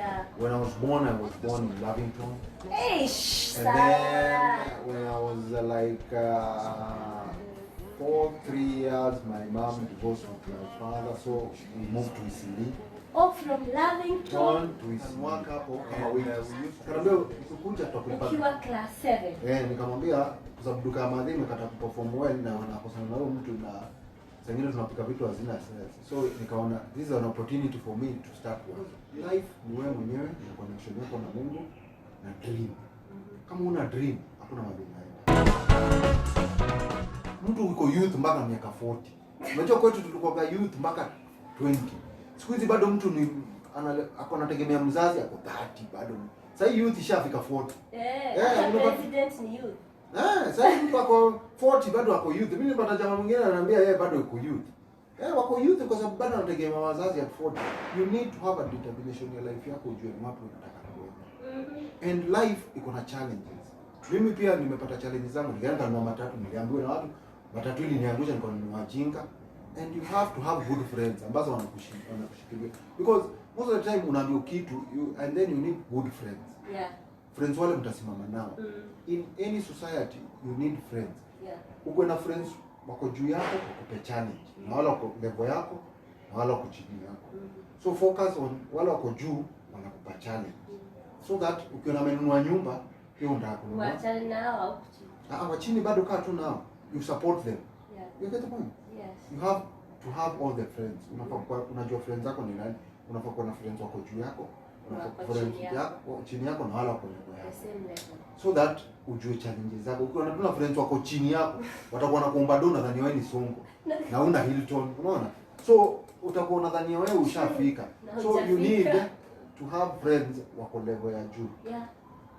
Yeah. When I was born in Lavington. And then when I was like 3 years, my mom divorced with my father, so we moved to Isili. Oh, from Lavington to Isili. Mwaka hapo kanaambia ukikuja tutakulipa. Ukiwa class 7. Nikamwambia kwa sababu duka ya madhi nimekata perform well na wanakosana na huyo mtu na zingine tunapika vitu hazina sense. So nikaona this is an opportunity for me to start work. Life ni wewe mwenyewe na connection yako na Mungu na dream. Kama una dream hakuna mahali unaenda. Mtu uko youth mpaka miaka 40. Unajua kwetu tulikuwa youth mpaka 20. Siku hizi bado mtu ni ako anategemea mzazi ako 30 bado. Sasa youth ishafika 40. President ni youth. Sasa mtu ako 40 bado ako youth. Mimi nipata jamaa mwingine ananiambia yeye bado yuko youth. Wako youth kwa sababu bado anategemea wazazi at 40. You need to have a determination in life yako ujue wapi unataka kwenda. And life iko na challenges. Mimi pia nimepata challenges zangu. Nilianza na matatu, niliambiwa na watu matatu ili niangusha niko ni wajinga. And you have to have good friends ambazo wanakushikilia. Because most of the time unaambiwa kitu and then you need good friends. Yeah. Friends wale mtasimama nao. In any society you need friends. Yeah. Uko na friends wako juu yako wakupe challenge. Na wale wako level yako na wale wako chini yako. So focus on wale wako juu wanakupa challenge. So that ukiona amenunua nyumba pia unataka kununua. Waachane nao au kuchini. Wa chini bado kaa tu nao. You support them. Yeah. You get the point? Yes. You have to have all the friends. Unajua friends zako ni nani? Unafaa kuwa na friends wako juu yako. Friends yako chini yako na wale wako level yako. Same level. So that ujue challenges zako. Ukiwa na friends wako chini yako, watakuwa na kuomba dona nadhani wewe ni Songo. Na una Hilton, unaona? So utakuwa unadhani wewe ushafika. So you need to have friends wako level ya juu. Yeah.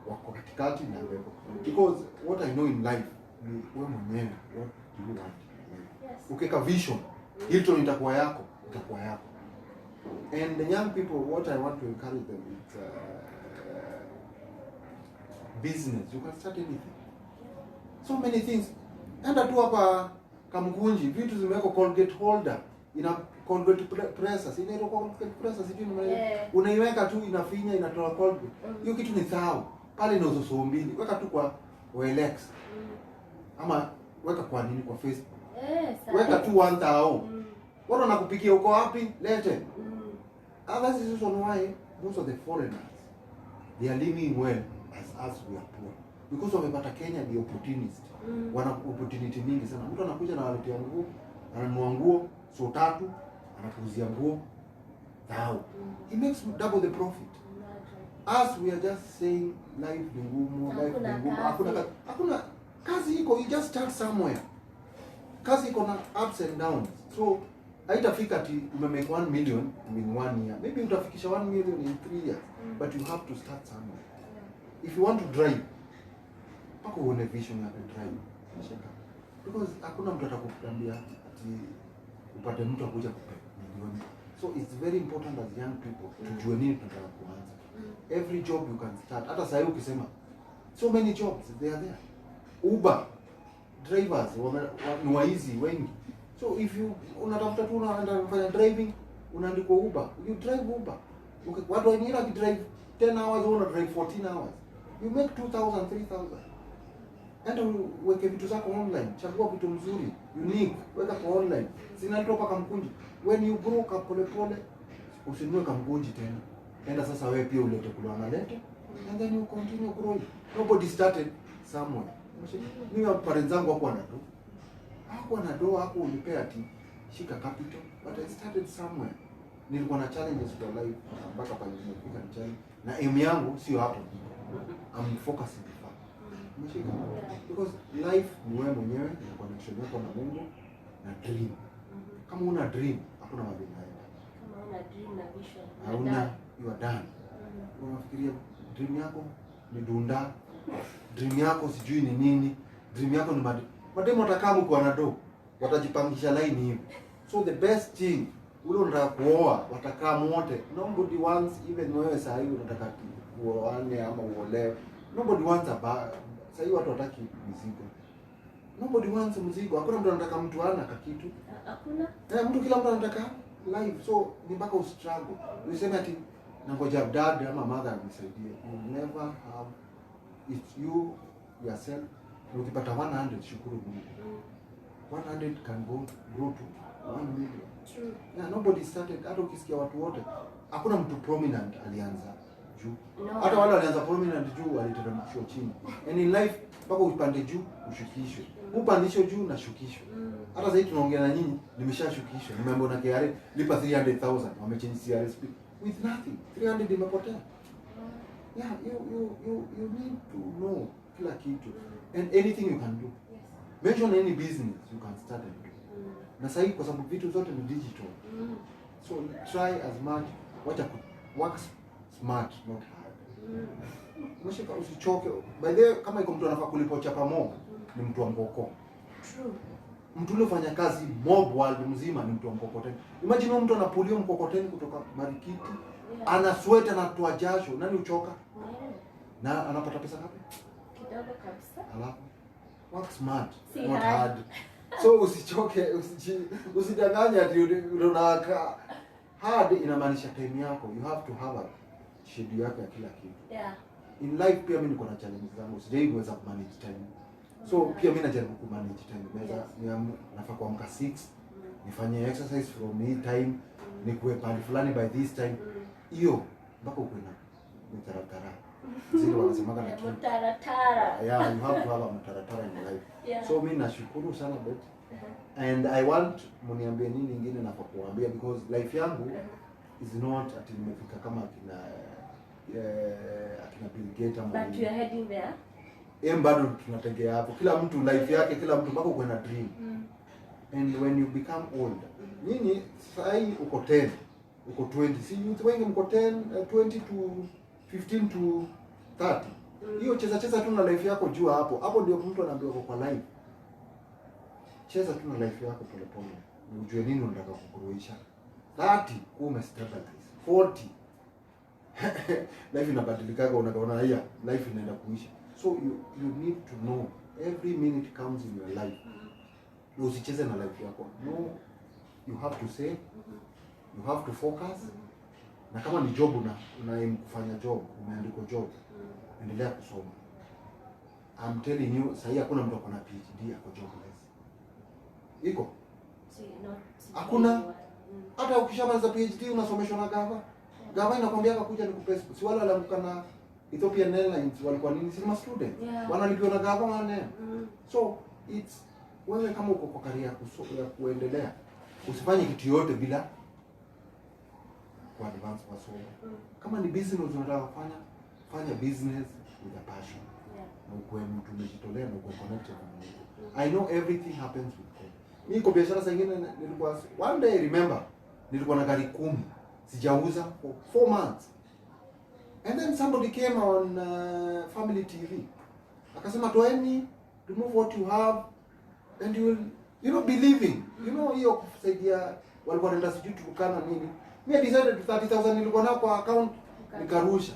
Wako katikati na level. Because what I know in life ni wewe mwenyewe what do you want. Yes. Ukeka vision, Hilton itakuwa yako. And the young people, what I want to encourage them is business. You can start anything. So many things. Enda tu hapa Kamkunji, vitu zimewekwa Colgate holder, ina Colgate pressers, inaitwa Colgate pressers, sijui ni unaiweka tu inafinya inatoa Colgate. Hiyo kitu ni sawa. Pale ina uso mbili. Weka tu kwa OLX. Ama weka kwa nini kwa Facebook. Weka tu 1000. Watu wanakupikia uko wapi? Lete. That is the reason why most of the foreigners they are living well as us we are poor. Because wamepata Kenya ni opportunist. Wana opportunity nyingi sana. Mtu anakuja na waletea nguo, ananunua nguo so 3, anakuuzia nguo 1000. He makes double the profit. Us we are just saying life ni ngumu, life ni ngumu. Hakuna kazi iko, you just start somewhere. Kazi iko na ups and downs. So haitafika ati umemake 1 million in 1 year. Maybe utafikisha 1 million in 3 years. But you have to start somewhere. If you want to drive, pako uone vision ya drive. Because hakuna mtu atakuambia ati upate mtu akuja kupe milioni. So it's very important as young people tujue nini tunataka kuanza. Every job you can start. Hata sasa ukisema so many jobs they are there. Uber drivers ni waizi wengi. So if you unatafuta tu unaenda kufanya driving, unaandikwa Uber, you drive Uber. Watu wengine wakidrive 10 hours una drive 14 hours. You make 2000, 3000. Enda uweke vitu zako online, chagua vitu mzuri, unique, weka kwa online. Zinatoka Kamkunji. When you grow up pole usinunue Kamkunji tena. Enda sasa wewe pia ulete kula analete and then you continue growing. Nobody started somewhere. Mimi parents zangu hapo na doa hapo unipea ati shika capital, but I started somewhere. Nilikuwa na challenges for life mpaka pale nimefika challenge na aim yangu sio hapo. I'm focusing far. Umeshika? Because life ni wewe mwenyewe na connection yako na Mungu na dream. Kama una dream hakuna mahali unaenda. Kama una dream na vision, you are done. Unafikiria dream yako ni dunda, dream yako sijui ni nini, dream yako ni mademo watakamu kwa nado, watajipangisha line hivi. So the best thing, ule unataka kuoa, watakaa wote. Nobody wants, even wewe saa hii unataka kuoane ama uolewe. Nobody wants saa hii watu wataki mzigo. Nobody wants mzigo. Hakuna mtu anataka mtu ana kakitu. Hakuna. Mtu kila mtu anataka life. So ni mpaka ustruggle. Useme ati na ngoja dad ama mother anisaidie. You never have, it's you yourself. Ukipata 100 shukuru Mungu. 100 can grow to 1 million. True. Yeah, nobody started. Hata ukisikia watu wote, hakuna mtu prominent alianza juu. No. Hata wale walianza prominent juu waliteremshwa chini. And in life mpaka upande juu ushukishwe. Upandishwe juu na shukishwe. Hata sasa tunaongea na nyinyi nimeshashukishwa. Nimeambiwa na KRA lipa 300,000 wamechange CRSP with nothing. 300 imepotea. Yeah, you need to know kila kitu and anything you can do. Yes. Mention any business you can start and do. Na sasa kwa sababu vitu zote ni digital. So try as much, wacha work smart not hard. Unashika usichoke. By the way, kama iko mtu anafaa kulipa chapa mob ni mtu wa Mboko. True. Mtu ule fanya kazi mob world mzima ni mtu wa mkokoteni. Imagine mtu anapulio mkokoteni kutoka Marikiti, ana sweat anatoa jasho, nani uchoka? Na anapata pesa ngapi? Kidogo kabisa. Alafu work smart Si not hard. hard. So usichoke, usidanganye ati unaka hard inamaanisha time yako. You have to have a schedule yako ya kila kitu. Yeah. In life pia mimi niko na challenge zangu. Sijaiweza ku manage time. So pia mimi najaribu ku manage time. Naweza nafaa kuamka 6, nifanye exercise from hii time, nikuwe pale fulani by this time. Hiyo mpaka uko na mtaratara. Zile wanasemaga na kitu. Mtaratara. Yeah, you have to have a mtaratara in life. Yeah. So mimi nashukuru sana bet. And I want mniambie nini nyingine nafaa kuambia because life yangu is not ati nimefika kama akina Bill Gates ama. But you are heading there. Bado tunategea hapo. Kila mtu life yake, kila mtu mpaka uko na dream. And when you become older, nyinyi sasa uko 10, uko 20. Si youth wengi mko 10, 20 to 15 to 30. Hiyo cheza tu na life yako jua hapo. Hapo ndio mtu anaambiwa kwa life. Cheza tu na life yako pole pole. Ujue nini unataka kukuruisha. 30 umestabilize. 40 life inabadilikaga, unaona haya life inaenda kuisha. So you need to know every minute comes in your life. Na usicheze na life yako. No, you have to save. You have to focus. Na kama ni job una kufanya job, umeandikwa job, endelea kusoma. I'm telling you, sasa hakuna mtu akona PhD ako jobless. Iko? Hakuna. Hata ukishamaliza PhD unasomeshwa na gava. Gava inakwambia kuja nikupe. Si wale waliamka na Ethiopian Airlines walikuwa nini? Sima student. Yeah. Wanalipiwa na gava wana. So it's wewe kama uko kwa career ya kuendelea, usifanye kitu yote bila ku advance masomo. Kama ni business unataka kufanya, fanya business with a passion. Yeah. Na ukue mtu umejitolea na ukue connected na Mungu. I know everything happens with God. Mimi kwa biashara zingine nilikuwa one day remember nilikuwa na gari 10 sijauza for 4 months. And then somebody came on Family TV. Akasema toeni, remove what you have and you will be living. Hiyo kusaidia walikuwa wanaenda sijui tukana nini. Mimi decided 30,000 nilikuwa nayo kwa account nikarusha.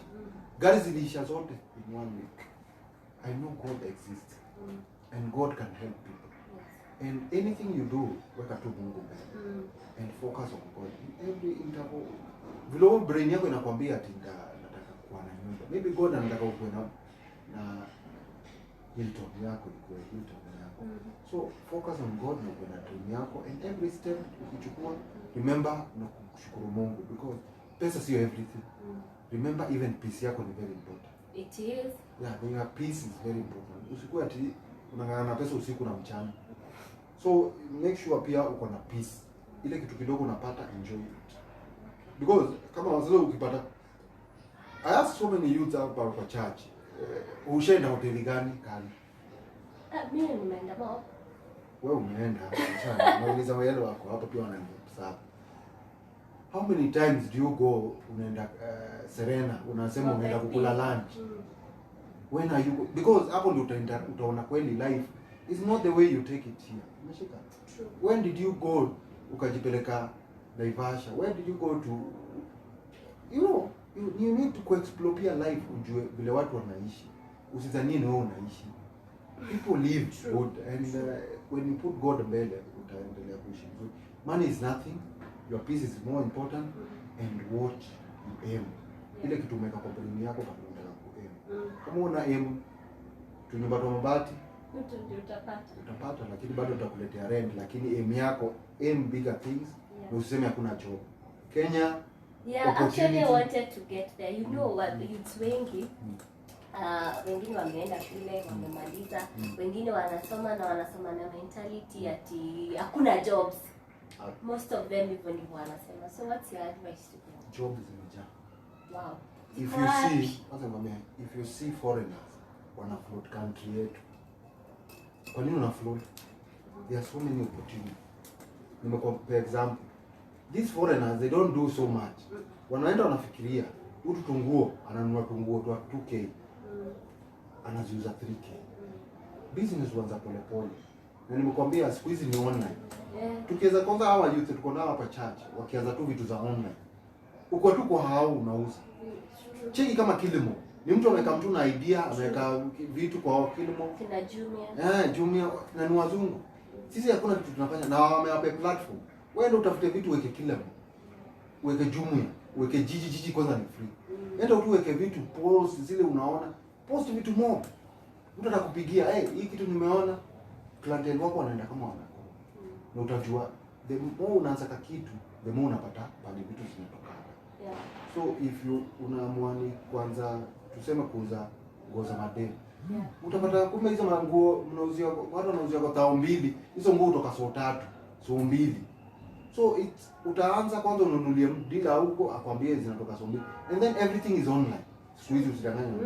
Gari zilisha zote in 1 week. I know God exists. And God can help people. And anything you do, weka tu Mungu mbele. And focus on God. Every interval. Vile brain yako inakwambia ati nataka kuwa na nyumba. Maybe God anataka ukuwe na Hilton yako ikuwe Hilton yako. So focus on God na kuwa na dream yako. And every step ukichukua, remember na kushukuru Mungu. Because pesa sio everything. Remember even peace yako ni very important. It is. Yeah, your peace is very important. Usikuwa ati unang'ang'ana na pesa usiku na mchana. So make sure pia uko na peace. Ile kitu kidogo unapata, enjoy it. Because kama wazee ukipata, I ask so many youths hapa kwa church, ushaenda hoteli gani kali? Mimi nimeenda hapo. Wewe umeenda sana. Nauliza wale wako hapa pia wananiambia. How many times do you go unaenda Serena, unasema unaenda kukula lunch? When are you because hapo ndio utaona kweli life is not the way you take it here. Umeshika? True. When did you go ukajipeleka Naivasha? Where did you go to? You need to explore pia life, ujue vile watu wanaishi. Usidhanie wewe unaishi. People live good and when you put God mbele utaendelea kuishi vizuri. Money is nothing. Your peace is more important and what you aim ile kitu umeweka kwa brain yako unataka ku-aim. Kama una aim tunyumba tu mabati utapata, lakini bado utakuletea rent, lakini aim yako aim bigger things. Na usiseme hakuna job Kenya. Actually I wanted to get there. You know what, it's wengi wengine wameenda shule wamemaliza, wengine wanasoma na mentality ati hakuna jobs. Most of them even if wanasema. So what's your advice to them? Jobs zimejaa. Wow. If you see foreigners wana float country yetu, kwa nini una float? There are so many opportunities. Nimekupa example, these foreigners they don't do so much. Wanaenda wanafikiria huyu tunguo ananunua tunguo tu 2k anaziuza 3k. Business huanza pole pole, na nimekwambia siku hizi ni online. Tukiweza kwanza hawa youth tuko nao hapa church wakianza tu vitu za online, uko tu kwa hao unauza. Cheki kama Kilimo, ni mtu ameweka mtu na idea, ameweka vitu kwa Kilimo kina Jumia. Jumia na ni wazungu. Sisi hakuna kitu tunafanya, na wamewapa platform. Wewe ndio utafute vitu, weke Kilimo, weke Jumia, weke Jiji kwanza ni free. Nenda tu weke vitu, post zile unaona, post vitu mob. Mtu atakupigia, hii kitu nimeona, client wako wanaenda kama wana. Na utajua the more unaanza kitu, the more unapata pale vitu zinatoka. So if you unaamua ni kwanza tuseme kuuza nguo za madeni, utapata kumbe hizo nguo mnauzia watu wanauzia kwa 2,000, hizo nguo kutoka 3, 2. So utaanza kwanza ununulie dealer huko akwambie zinatoka 2, and then everything is online. Siku hizi usidanganye.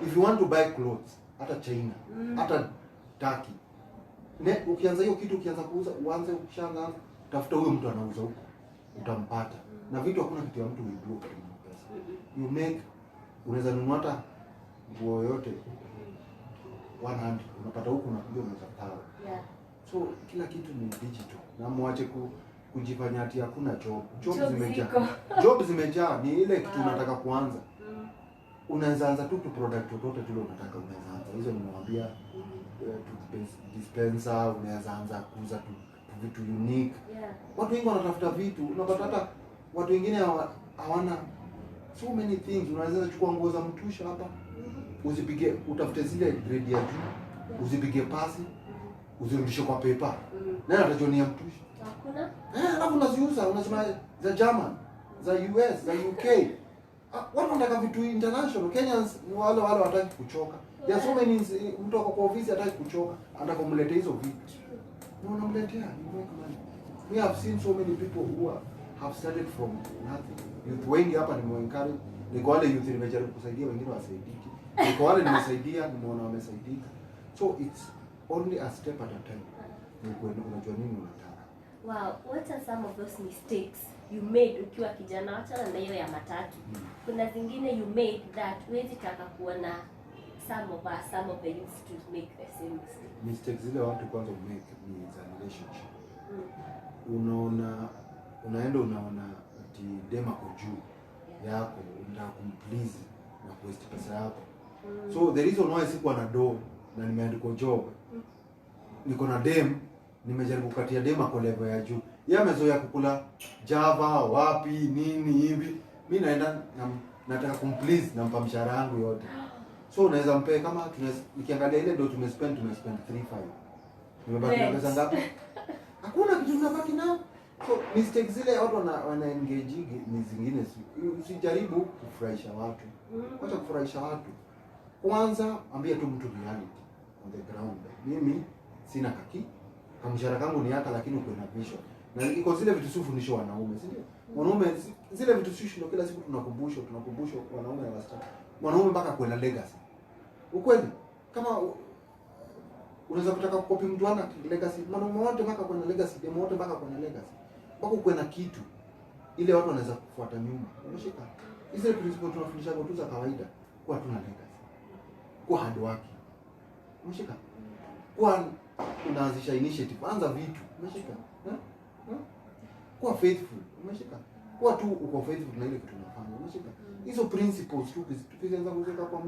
If you want to buy clothes hata China, hata Turkey, ukianza hiyo kitu ukianza kuuza, uanze ukishaanza tafuta huyo mtu anauza huko, utampata. Na vitu hakuna kitu ya mtu withdraw kwa pesa. You make, unaweza nunua hata nguo yote 100, unapata huko unakuja unaweza tawa. So kila kitu ni digital. Na muache kujifanya ati hakuna job. Job zimejaa. Job zimejaa, ni ile kitu unataka kuanza. Unaweza anza tu product yote tu unataka unaweza anza. Hizo nimewambia dispenser, unaweza anza kuuza tu vitu unique. Watu wengi wanatafuta vitu, unapata hata watu wengine hawana so many things. Unaweza chukua nguo za mtusha hapa, uzipige, utafute zile grade ya juu, uzipige pasi, uzirudishe kwa paper. Nani atajua ni ya mtusha? Hakuna. Alafu unaziuza, unasema za German, za US, za UK. Watu wanataka vitu international. Kenyans ni wale wataki kuchoka. There are so many, mtu kwa ofisi hataki kuchoka, anataka kumletea hizo vitu. Na unamletea, you make money. We have seen so many people who have started from nothing. Youth wengi hapa nimeencourage, niko wale youth nimejaribu kusaidia, wengine wasaidiki. Niko wale nimesaidia, nimeona wamesaidika. So it's only a step at a time. Unajua nini unataka. Wow, what are some of those mistakes you made ukiwa kijana? Acha na hiyo ya matatu. Kuna zingine you made that huwezi taka kuona some of the youth to make the same mistake. Mistakes zile watu kwanza make ni za relationship. Unaona ati dema kwa juu yako, unataka kumplease na kuwaste pesa yako. So the reason why sikuwa na do na nimeandika job, niko na dem, nimejaribu kukatia dema kwa level ya juu. Yeye amezoea kukula Java wapi nini hivi, mimi naenda nataka kumplease na mpa mshahara wangu yote. So unaweza mpe kama nikiangalia ile ndio tumespend 3-5. Nimebaki na pesa ngapi? Hakuna kitu tunabaki nao. So mistakes zile watu wana engage ni zingine, usijaribu kufurahisha watu. Acha kufurahisha watu. Kwanza ambia tu mtu reality on the ground. Mimi sina kama mshahara kangu ni hata, lakini uko na vision. Na iko zile vitu sifundisho wanaume, si ndio? Wanaume zile vitu sisi ndio kila siku tunakumbushwa wanaume na wasichana. Wanaume mpaka kuwa na legacy. Ukweli? Kama unaweza kutaka kukopi mtu ana legacy, wanaume wote mpaka kuwa na legacy, demo wote mpaka kuwa na legacy. Mpaka kuwa na kitu ile watu wanaweza kufuata nyuma. Unashika? Hizo principle tunafundisha kwa tu za kawaida, kwa tuna legacy. Kwa hard work. Unashika? Kwa unaanzisha initiative, anza vitu. Unashika? Kwa faithful. Unashika? Kwa tu uko faithful na ile kitu unafanya. Unashika? Hizo principles tu tukianza kuweka kwa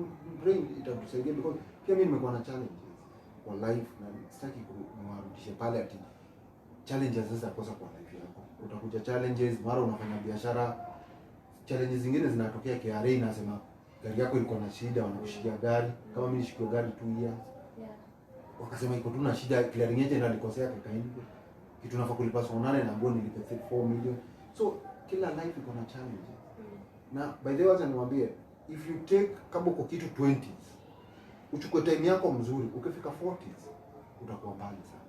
brain itatusaidia, because pia mimi nimekuwa na challenges kwa life na sitaki kuwarudishe pale ati challenges sasa kosa kwa life yako. Utakuja challenges, mara unafanya biashara challenges zingine zinatokea. KRA inasema gari yako ilikuwa na shida, wanakushikia gari. Kama mimi nishikiwa gari 2 years. Wakasema iko tu na shida, clearing agent alikosea kakaini. Kitu nafaa kulipa 8 na mbona nilipe 4 million. So kila life iko na challenge. Na by the way wacha niwaambie, if you take kama uko kitu 20s, uchukue time yako mzuri, ukifika 40s utakuwa mbali sana.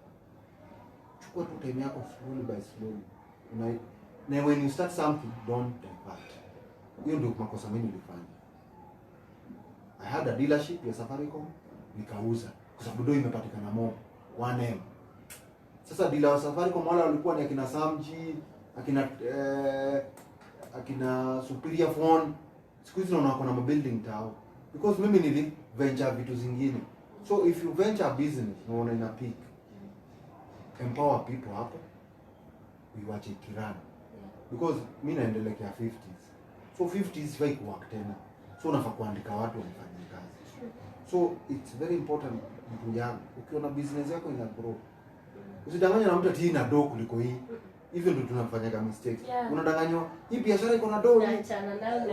Chukua tu time yako slowly by slowly. Na when you start something, don't divert. Hiyo ndio makosa mimi nilifanya. I had a dealership ya Safaricom, nikauza kwa sababu ndio imepatikana mob 1M. Sasa dealer wa Safaricom wale walikuwa ni akina Samji, akina Superior Phone. Siku hizi naona kuna building tao. Because mimi nili venture vitu zingine. So if you venture business, unaona ina peak. Empower people hapo. Uiwache kirani. Because mimi naendelea 50s. So 50s fai work tena. So unafaa kuandika watu wafanye kazi. So it's very important mtu yangu. Ukiona business yako ina grow, usidanganywe na mtu ati ina do kuliko hii. Hivyo ndio tunafanyaga mistakes. Unadanganywa hii biashara iko na do,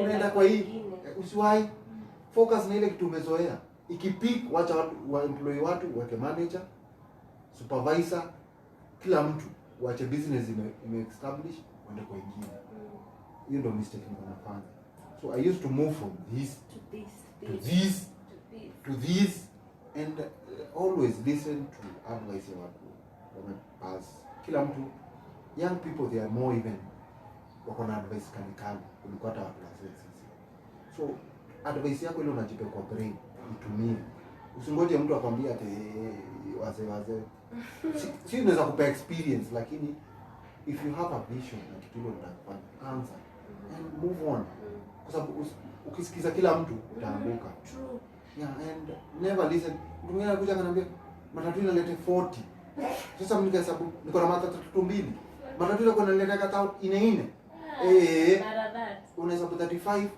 unaenda kwa hii. Usiwahi focus na ile kitu umezoea. Ikipik wacha watu wa employee watu wake manager, supervisor, kila mtu waache business ime establish waende kwa ingine. Hiyo ndio mistake nafanya. So I used to move from this to this and always listen to advice ya watu pass. Kila mtu, young people they are more even wako na advice kali kuliko hata watu wazee sisi. So advice yako ile unajipe kwa brain, itumie. Usingoje mtu akwambie ati wazee. Si unaweza kupa experience, lakini if you have a vision na kitu ile unafanya, answer and move on. Kwa sababu ukisikiza kila mtu utaanguka. True. Yeah, and never listen. Mtu mwingine anakuja ananiambia matatu inaleta 40. Sasa mimi nikahesabu niko na matatu 2. Matatu ile kuna inaleta kata 4. Unahesabu 35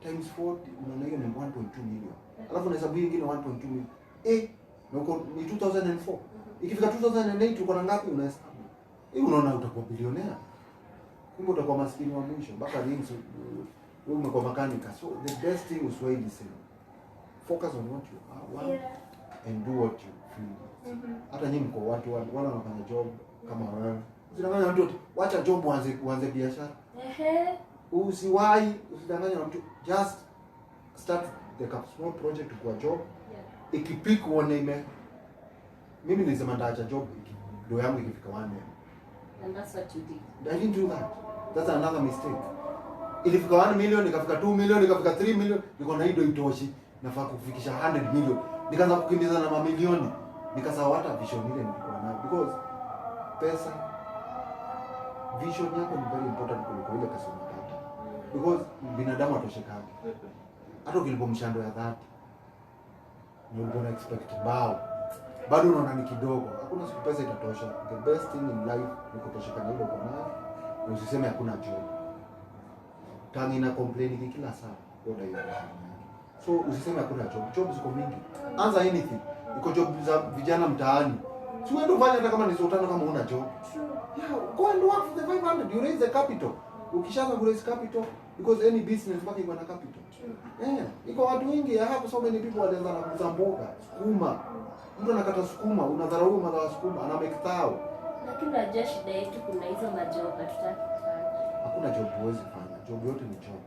times 40 unaona hiyo ni 1.2 million. Alafu unahesabu hiyo nyingine 1.2 million. Na uko ni 2004. Ikifika 2008 uko na ngapi unahesabu? Unaona utakuwa bilionea. Kumbe utakuwa maskini wa mwisho. Mpaka lini wewe umekuwa makanika. So the best thing is why listen. Focus on what you want and do what you feel. Hata nyinyi mko watu wale wanafanya job kama wewe. Usidanganye na mtu wacha job uanze biashara. Usidanganye na mtu, just start the small project kwa job. Ikipik uone mimi nilisema ndaacha job ndio yangu ikifika 1 year. And that's what you did. I didn't do that. That's another mistake. Ilifika 1 million, ikafika 2 million, ikafika 3 million, niko na hiyo itoshi. Nafaa kufikisha 100 million. Nikaanza kukimbiza na mamilioni. Nikasahau hata vision ile nilikuwa nayo. Because pesa, vision yako ni very important kuliko ile pesa unapata. Because binadamu atoshekagi. Hata ukilipo mshando ya 30, na ulikuwa na expect bao, bado unaona ni kidogo. Hakuna siku pesa itatosha. The best thing in life ni kutosheka na ile uko nayo. Na usiseme hakuna job. Tangi na complain kila saa. Oda hiyo. So usiseme hakuna job. Job ziko mingi. Anza anything. Iko job za vijana mtaani. Si wewe ndio fanya hata kama ni sultana kama una job. Yeah, go and work for the 500. You raise the capital. Ukishaanza ku raise capital, because any business mpaka iko na capital. Iko watu wengi. I have so many people walianza na kuuza mboga, sukuma. Mtu anakata sukuma, unadharau madhara sukuma, ana make thao. Lakini unajua shida yetu kuna hizo majob hatutaki kufanya. Hakuna job huwezi fanya. Job yote ni job.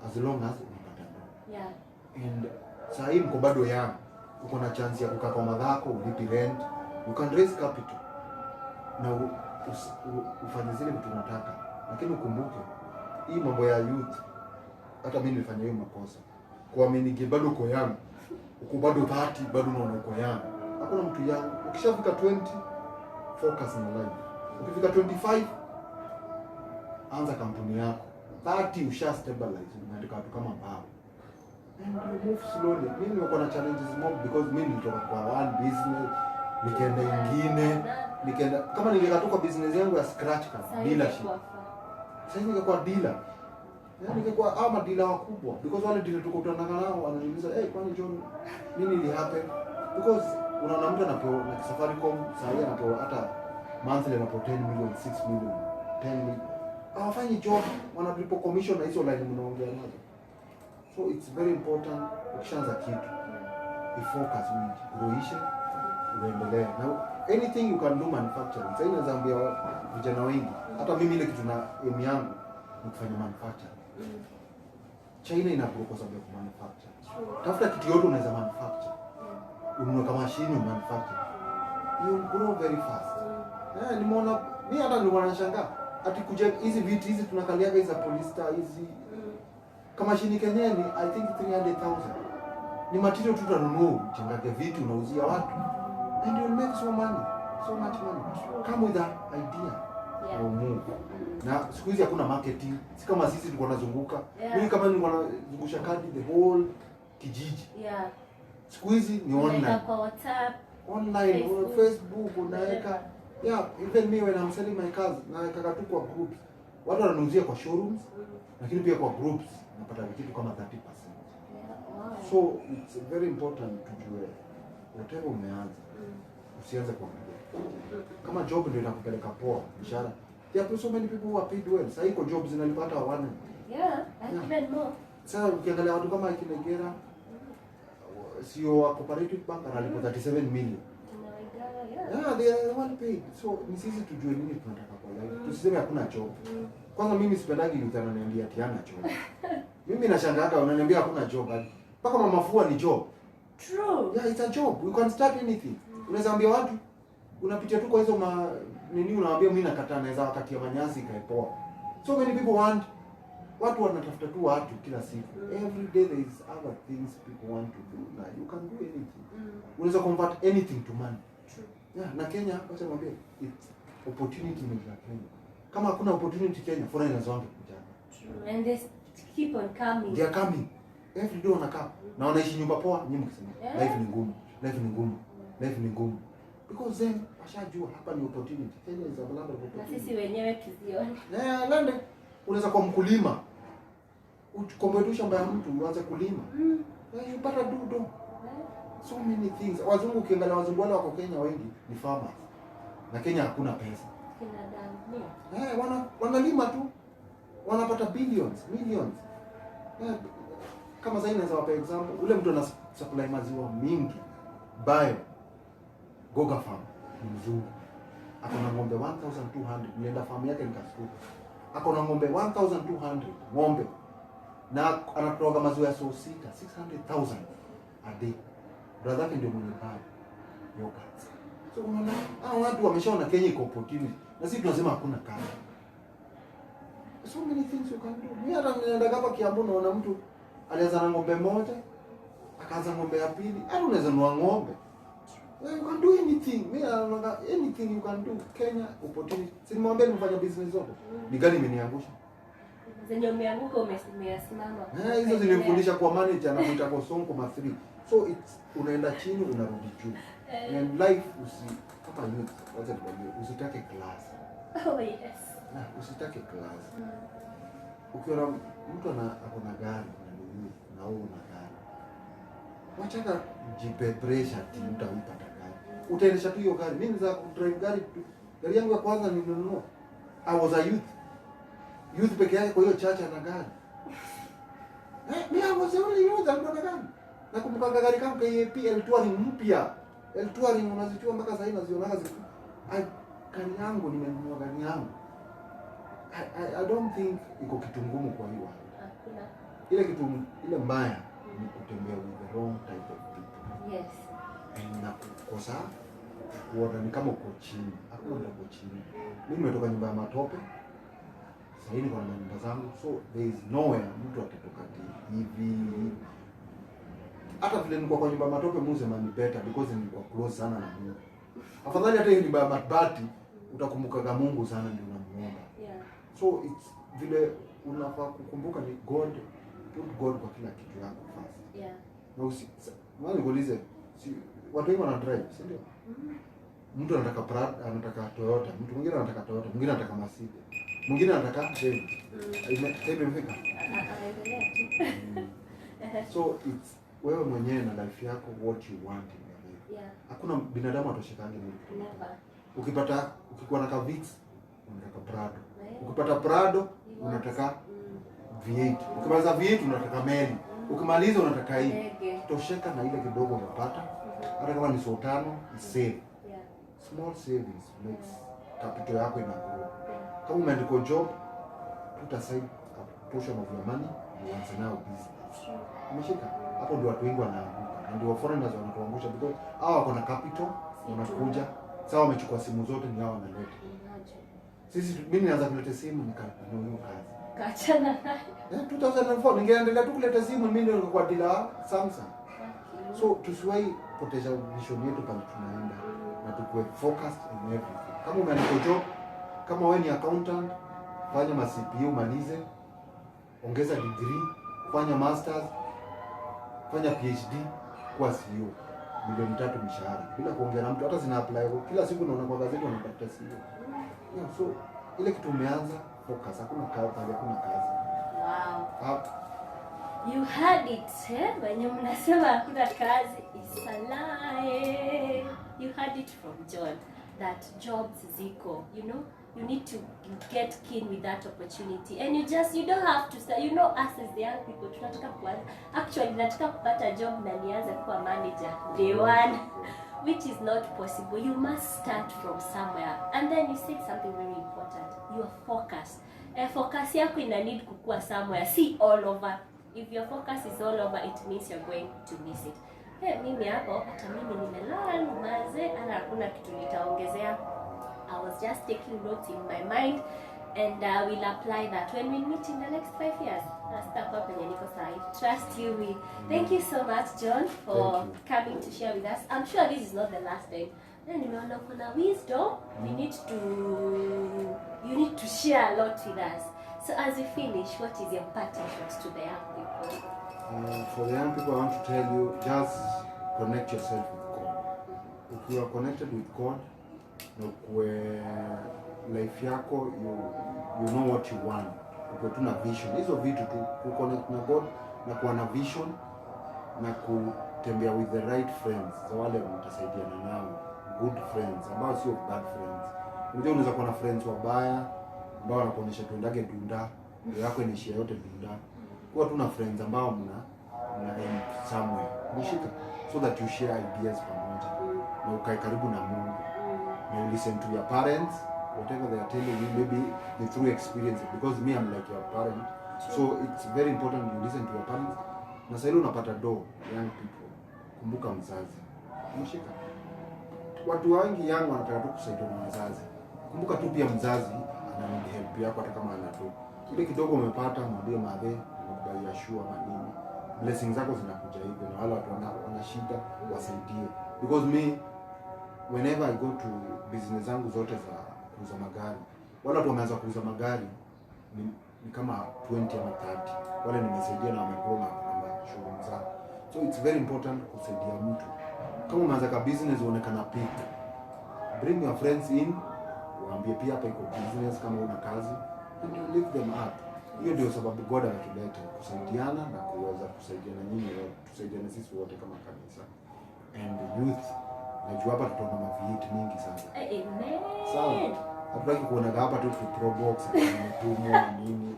As long as unapata ndo. Yeah. And saa hii mko bado young. Uko na chance ya kukaa kwa madhako, ulipi rent, you can raise capital. Na ufanye zile vitu unataka. Lakini ukumbuke, hii mambo ya youth, hata mimi nilifanya hiyo makosa. Kuamini bado uko young. Uko bado 30, bado unaona uko young. Hakuna mtu young. Ukishafika 20, focus on life. Ukifika 25, anza kampuni yako. 30 usha stabilize, unaandika watu kama mbao. And you move slowly. Mimi niko na challenges mob because mimi nilitoka kwa one business, nikaenda ingine, kama ningekatoka business yangu ya scratch kama dealership. Sasa ningekuwa dealer. Yaani ningekuwa ama dealer wakubwa because wale dealer tukutana nao wananiuliza, kwani John nini ili happen? Because unaona mtu anapewa na Safaricom, sasa anapewa hata monthly anapewa 10 million, 6 million, 10 million. hawafanyi job, wanalipo commission na hizo line mnaongea nazo. So it's very important ukishaanza kitu ifocus, uigroishe, uendelee. Now anything you can do manufacturing. Sasa inaweza ambia vijana wengi, hata mimi ile kitu na aim yangu ni kufanya manufacturing. China ina grow kwa sababu ya manufacture. Tafuta kitu yote unaweza manufacture. Ununue kama machine manufacture. You grow very fast. Nimeona mimi hata nilikuwa nashangaa ati kuja hizi vitu hizi tunakaliaga hizi za Polista hizi kama machine Kenya ni I think 300,000. Ni material tu utanunua, changake vitu unauzia watu. And you'll make so much money. Come with an idea. Move. Na siku hizi hakuna marketing. Si kama sisi tulikuwa tunazunguka. Mimi kama nilikuwa nazungusha kadi the whole kijiji. Siku hizi ni online. Kwa WhatsApp, Online, Facebook unaweka. Even me when I'm selling my cars, naweka tu kwa groups. Watu wananiuzia kwa showrooms, lakini pia kwa groups napata kitu kama 30%. So it's very important tujue whatever umeanza. Usianze kuangalia. Kama job ndio inakupeleka poa, mshahara. There are so many people who are paid well. Sasa iko jobs zinalipata wana. even more. Sasa ukiangalia watu kama Kinegera, CEO wa Cooperative Bank analipa 37 million. They are well paid. So ni sisi tujue nini tunataka kwa life. Tusiseme hakuna job. Kwanza mimi sipendagi youth ananiambia ati hana job. Mimi nashangaa unaniambia hakuna job. Mpaka mama fua ni job. True. Yeah, it's a job. You can start anything. Unaweza ambia watu unapitia tu kwa hizo nini unawaambia mimi nakataa, naweza wakatia manyasi kaipoa. So many people watu wanatafuta tu watu kila siku. Every day there is other things people want to do. Na you can do anything. Unaweza convert anything to money. True. Yeah, na Kenya acha niambie it's opportunity ni za Kenya. Kama hakuna opportunity Kenya, foreigners wange kuja. True. And they keep on coming. They are coming. Every day wanakaa. Na wanaishi nyumba poa, nyinyi mkisema. Life ni ngumu. Life ni ngumu. Life ni ngumu. Because then washajua hapa ni opportunity. Kenya is a land of opportunity. Na sisi wenyewe tuzione. Lande unaweza kuwa mkulima. Ukomboe tu shamba ya mtu uanze kulima. Upata dudo. So many things. Wazungu ukiangalia wazungu wale wako Kenya wengi ni farmers. Na Kenya hakuna pesa. Wanalima tu. Wanapata billions, millions. Kama sasa inaweza wapa example, ule mtu ana supply maziwa mingi. Bio Goga farm ni mzungu. Akona ng'ombe 1,200. Nilienda farm yake nikashtuka. Akona ng'ombe 1,200 ng'ombe. Na anatoa maziwa ya so sita 600,000 a day. Brother yake ndio mwenye pale. Yogurt. So unaona watu wameshaona Kenya iko opportunity. Na sisi tunasema hakuna kazi. So many things you can do. Mimi hata ninaenda hapa Kiambu naona mtu alianza na ng'ombe moja, akaanza ng'ombe ya pili. Hata unaweza nunua ng'ombe. You can do anything. Anything you can do. Kenya opportunity. Si nimwambia nimefanya business zote. Ni gani imeniangusha? Zenye umeanguka umesimama. Hizo zilimfundisha kwa manager na kuita kwa sonko ma 3. So it's unaenda chini unarudi juu. And life kama youth, wacha nikwambie, usitake class. Oh yes. Usitake class. Ukiona mtu akona gari na wewe una gari. Wachaka jipe pressure ati utaipata gari. Utaendesha tu hiyo gari. Mimi za drive gari tu. Gari yangu ya kwanza nilinunua. I was a youth. Youth peke yake kwa hiyo chacha na gari. Mimi was only youth alikuwa na gari. Nakumbuka gari kama KAP L-Touring mpya. L-Touring unazichua mpaka sasa hivi nazionaga zipo. Gari yangu nimenunua gari yangu. I don't think iko kitu ngumu kwa hiyo. Hakuna. Ile kitu ile mbaya ni kutembea with the wrong type of people. Yes. Na kukosa kuona ni kama uko chini. Hakuna uko chini. Mimi nimetoka nyumba ya matope. Sasa hivi niko na nyumba zangu. So there is nowhere mtu atatoka hivi. Hata vile nilikuwa kwa nyumba ya matope musema ni better because nilikuwa close sana na Mungu. Afadhali hata hiyo nyumba ya mabati utakumbuka Mungu sana ndio unamuomba. Yeah. So it's vile unafaa kukumbuka ni God, put God kwa kila kitu yako first. Yeah. Na nikuulize, watu wengi wana drive, si ndio? Mtu anataka Prado, anataka Toyota, mtu mwingine anataka Toyota, mwingine anataka Mercedes. Mwingine anataka Benz. Imefika. So it's wewe mwenyewe na life yako what you want in your life. Yeah. Hakuna binadamu atoshekange mwili. Never. Ukikuwa na Kavix unataka Prado. Ukipata Prado unataka V8. Ukimaliza V8 unataka meli. Ukimaliza unataka hii. Tosheka na ile kidogo unapata. Hata kama ni so tano, save. Small savings makes capital yako ina grow. Kama umeandika job, put aside a portion of your money and once now business. Umeshika? Hapo ndio watu wengi wanaanguka. Ndio foreigners wanatuangusha because hao wako na capital, wanakuja. Sawa wamechukua simu zote ni hao wanaleta. Sisi mimi nilianza kuleta simu nikanunua kazi. Kaachana nayo. 2004 ningeendelea tu kuleta simu mimi ndio kwa dealer Samsung. So tusiwahi poteza vision yetu pale tunaenda na tukue focused in everything. Kama umeandika job, kama wewe ni accountant, fanya ma CPA umalize, ongeza degree, fanya masters, fanya PhD, kuwa CEO. Milioni 3 mshahara bila kuongea na mtu, hata zina apply kila siku naona kwa gazeti wanapata CEO. Yeah, so ile kitu umeanza focus, hakuna kazi, hakuna kazi. Wow. You had it, eh? When mnasema hakuna kazi, it's a lie. You had it from John that jobs ziko, you know, you need to get keen with that opportunity, and you don't have to start, you know, us as the young people tunataka kuanza, actually nataka kupata job na nianze kuwa manager day one, which is not possible. You must start from somewhere. And then you said something very important, your focus. Focus yako ina need kukua somewhere, see all over. If your focus is all over, it means you're going to miss it. Hey, mimi hapo hata mimi nimelearn maze, ana hakuna kitu nitaongezea. I was just taking notes in my mind, and we'll apply that when we meet in the next 5 years. Trust you me. Thank you so much, John, for coming to share with us. I'm sure this is not the last time. Then nimeona kuna wisdom you need to share a lot with us. So as we finish, what is your parting shot to the young people? For the young people, I want to tell you, just connect yourself with God. If you are connected with God, life yako, you know what you want. Uko tu na vision. Hizo vitu tu connect na God na kuwa na vision na kutembea with the right friends. So wale mtasaidiana nao, good friends, ambao sio bad friends. Unaweza kuwa na friends wabaya ambao wanakuonyesha tuendage dunda, ndio yako inaishia yote dunda. Kuwa tu na friends ambao mna end somewhere. Mshika so that you share ideas pamoja. Na ukae karibu na Mungu. Na you listen to your parents, whatever they are telling you, maybe the true experience, because me I'm like your parent. So it's very important you listen to your parents. Na sasa unapata young people. Kumbuka mzazi. Mshika. Watu wengi young wanataka tu kusaidia na wazazi. Kumbuka tu pia mzazi ana help yako hata kama ana tu. Kile kidogo umepata mwambie madhe, mkubalia shua manini. Blessings zako zinakuja hivyo na wale watu wana shida wasaidie. Because me whenever I go to business zangu zote za kuuza magari, wale watu wameanza kuuza magari ni kama 20 ama 30. Wale nimesaidia na wamegrow na showroom zao. So it's very important kusaidia mtu. Kama umeanza ka business uonekana peak, bring your friends in, waambie pia hapa iko business kama una kazi, and you lift them up. Hiyo ndio sababu God ametuleta kusaidiana na kuweza kusaidiana nyinyi wote, tusaidiane sisi wote kama kanisa. And youth, najua hapa tutaona mavieti mingi sana. Amen. Sawa. Hatutaki kuona hapa tu pro box na tumo na nini.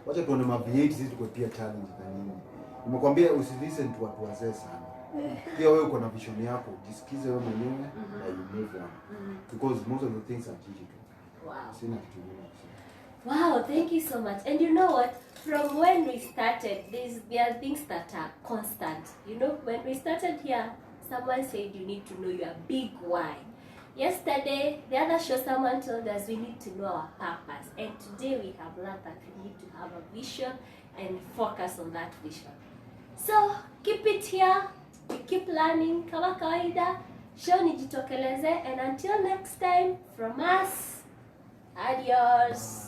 Wacha tuone mavieti sisi tuko pia challenge na nini. Nimekwambia usilisten tu watu wazee sana. Pia wewe uko na vision yako, jisikize wewe mwenyewe na you move on. Because most of the things are digital. Wow. Sina kitu kingine. Wow, thank you so much. And you know what? From when we started, there are things that are constant. You know, when we started here, someone said you need to know your big why. Yesterday, the other show, someone told us we need to know our purpose. And today we have learned that we need to have a vision and focus on that vision. So, keep it here. We keep learning. Kama kawaida, show nijitokeleze. And until next time, from us, adios.